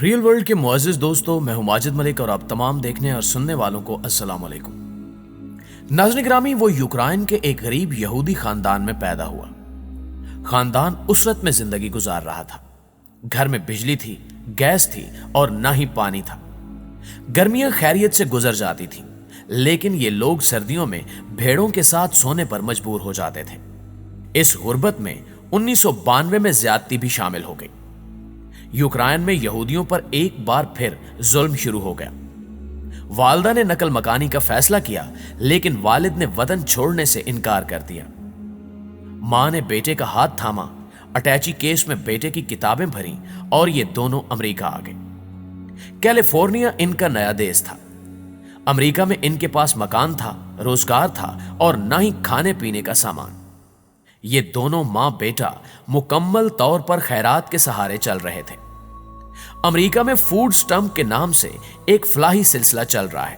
Real world کے معزز دوستوں، میں ہوں ماجد ملک اور آپ تمام دیکھنے اور سننے والوں کو السلام علیکم۔ ناظرین گرامی، وہ یوکرائن کے ایک غریب یہودی خاندان میں پیدا ہوا۔ خاندان اسرت میں زندگی گزار رہا تھا۔ گھر میں بجلی تھی، گیس تھی اور نہ ہی پانی تھا۔ گرمیاں خیریت سے گزر جاتی تھیں، لیکن یہ لوگ سردیوں میں بھیڑوں کے ساتھ سونے پر مجبور ہو جاتے تھے۔ اس غربت میں 1992 میں زیادتی بھی شامل ہو گئی۔ یوکرائن میں یہودیوں پر ایک بار پھر ظلم شروع ہو گیا۔ والدہ نے نقل مکانی کا فیصلہ کیا، لیکن والد نے وطن چھوڑنے سے انکار کر دیا۔ ماں نے بیٹے کا ہاتھ تھاما، اٹیچی کیس میں بیٹے کی کتابیں بھریں اور یہ دونوں امریکہ آ گئے۔ کیلیفورنیا ان کا نیا دیس تھا۔ امریکہ میں ان کے پاس مکان تھا، روزگار تھا اور نہ ہی کھانے پینے کا سامان۔ یہ دونوں ماں بیٹا مکمل طور پر خیرات کے سہارے چل رہے تھے۔ امریکہ میں فوڈ سٹمپ کے نام سے ایک فلاحی سلسلہ چل رہا ہے۔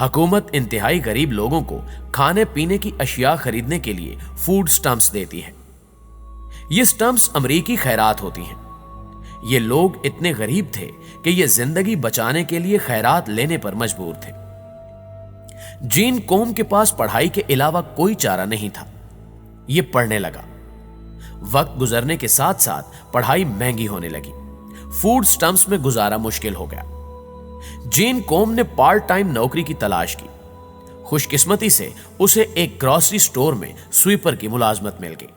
حکومت انتہائی غریب لوگوں کو کھانے پینے کی اشیاء خریدنے کے لیے فوڈ سٹمپس دیتی ہے۔ یہ سٹمپس امریکی خیرات ہوتی ہیں۔ یہ لوگ اتنے غریب تھے کہ یہ زندگی بچانے کے لیے خیرات لینے پر مجبور تھے۔ جین کوم کے پاس پڑھائی کے علاوہ کوئی چارہ نہیں تھا۔ یہ پڑھنے لگا۔ وقت گزرنے کے ساتھ ساتھ پڑھائی مہنگی ہونے لگی۔ فوڈ سٹمپس میں گزارا مشکل ہو گیا۔ جین کوم نے پارٹ ٹائم نوکری کی تلاش کی۔ خوش قسمتی سے اسے ایک گروسری سٹور میں سویپر کی ملازمت مل گئی۔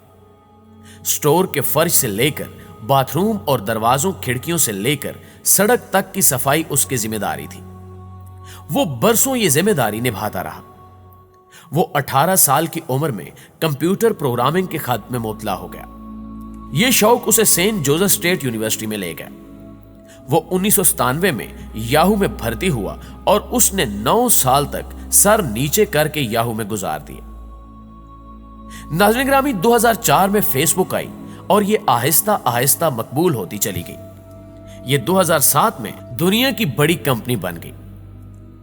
سٹور کے فرش سے لے کر باتھ روم اور دروازوں کھڑکیوں سے لے کر سڑک تک کی صفائی اس کی ذمہ داری تھی۔ وہ برسوں یہ ذمہ داری نبھاتا رہا۔ وہ 18 سال کی عمر میں کمپیوٹر پروگرامنگ کے خط میں مبتلا ہو گیا۔ یہ شوق اسے سینٹ جوزف اسٹیٹ یونیورسٹی میں لے گیا۔ وہ 1997 میں یاہو میں بھرتی ہوا اور اس نے 9 سال تک سر نیچے کر کے یاہو میں گزار دیے۔ ناظرین گرامی، 2004 میں فیس بک آئی اور یہ آہستہ آہستہ مقبول ہوتی چلی گئی۔ یہ 2007 میں دنیا کی بڑی کمپنی بن گئی۔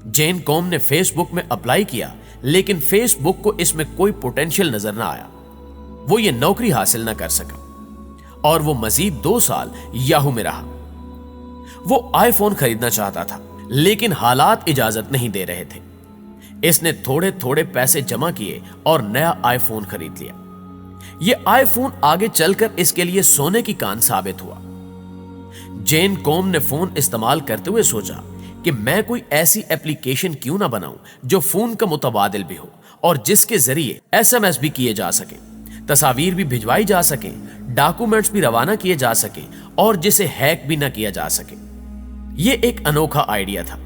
جین کوم نے فیس بک میں اپلائی کیا، لیکن فیس بک کو اس میں کوئی پوٹینشل نظر نہ آیا۔ وہ یہ نوکری حاصل نہ کر سکا اور وہ مزید 2 سال یاہو میں رہا۔ وہ آئی فون خریدنا چاہتا تھا، لیکن حالات اجازت نہیں دے رہے تھے۔ اس نے تھوڑے تھوڑے پیسے جمع کیے اور نیا آئی فون خرید لیا۔ یہ آئی فون آگے چل کر اس کے لیے سونے کی کان ثابت ہوا۔ جین کوم نے فون استعمال کرتے ہوئے سوچا کہ میں کوئی ایسی ایپلیکیشن کیوں نہ بناؤں جو فون کا متبادل بھی ہو اور جس کے ذریعے SMS بھی کیے جا سکے، تصاویر بھی بھجوائی جا سکے، ڈاکومنٹس بھی روانہ کیے جا سکے اور جسے ہیک بھی نہ کیا جا سکے۔ یہ ایک انوکھا آئیڈیا تھا۔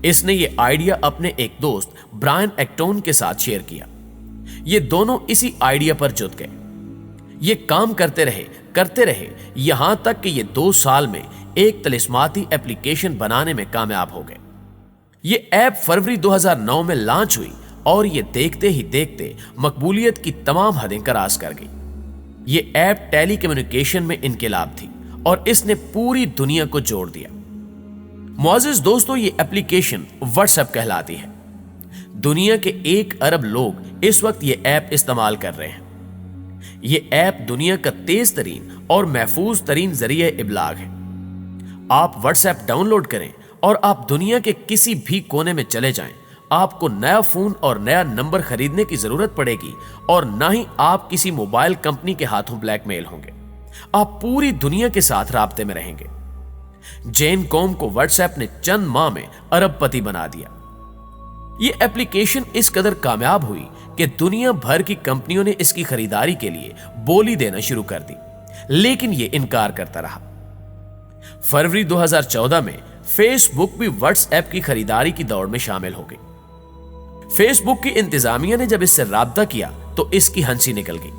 اس نے یہ آئیڈیا اپنے ایک دوست برائن ایکٹون کے ساتھ شیئر کیا۔ یہ دونوں اسی آئیڈیا پر جت گئے۔ یہ کام کرتے رہے یہاں تک کہ یہ 2 سال میں ایک طلسماتی ایپلیکیشن بنانے میں کامیاب ہو گئے۔ یہ ایپ فروری 2009 میں لانچ ہوئی اور یہ دیکھتے ہی دیکھتے مقبولیت کی تمام حدیں کراس کر گئی۔ یہ ایپ ٹیلی کمیونیکیشن میں انقلاب تھی اور اس نے پوری دنیا کو جوڑ دیا۔ معزز دوستو، یہ ایپلیکیشن واٹس ایپ کہلاتی ہے۔ دنیا کے 1 ارب لوگ اس وقت یہ ایپ استعمال کر رہے ہیں۔ یہ ایپ دنیا کا تیز ترین اور محفوظ ترین ذریعہ ابلاغ ہے۔ آپ واٹس ایپ ڈاؤن لوڈ کریں اور آپ دنیا کے کسی بھی کونے میں چلے جائیں۔ آپ کو نیا فون اور نیا نمبر خریدنے کی ضرورت پڑے گی اور نہ ہی آپ کسی موبائل کمپنی کے ہاتھوں بلیک میل ہوں گے۔ آپ پوری دنیا کے ساتھ رابطے میں رہیں گے۔ جین کوم کو واٹس ایپ نے چند ماہ میں ارب پتی بنا دیا۔ یہ ایپلیکیشن اس قدر کامیاب ہوئی کہ دنیا بھر کی کمپنیوں نے اس کی خریداری کے لیے بولی دینا شروع کر دی، لیکن یہ انکار کرتا رہا۔ فروری 2014 میں فیس بک بھی واٹس ایپ کی خریداری کی دوڑ میں شامل ہو گئی۔ فیس بک کی انتظامیہ نے جب اس سے رابطہ کیا تو اس کی ہنسی نکل گئی۔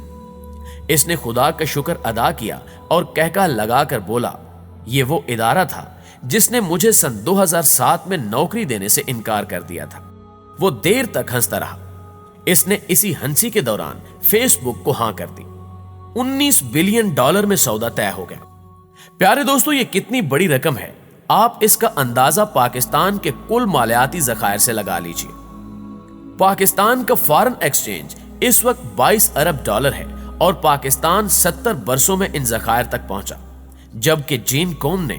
اس نے خدا کا شکر ادا کیا اور کہکا لگا کر بولا، یہ وہ ادارہ تھا جس نے مجھے سن 2007 میں نوکری دینے سے انکار کر دیا تھا۔ وہ دیر تک ہنستا رہا۔ اس نے اسی ہنسی کے دوران فیس بک کو ہاں کر دی۔ $19 بلین میں سودا طے ہو گیا۔ پیارے دوستو، یہ کتنی بڑی رقم ہے، آپ اس کا اندازہ پاکستان کے کل مالیاتی ذخائر سے لگا لیجئے۔ پاکستان کا فارن ایکسچینج اس وقت $22 ارب ہے اور پاکستان 70 برسوں میں ان ذخائر تک پہنچا، جبکہ جین کوم نے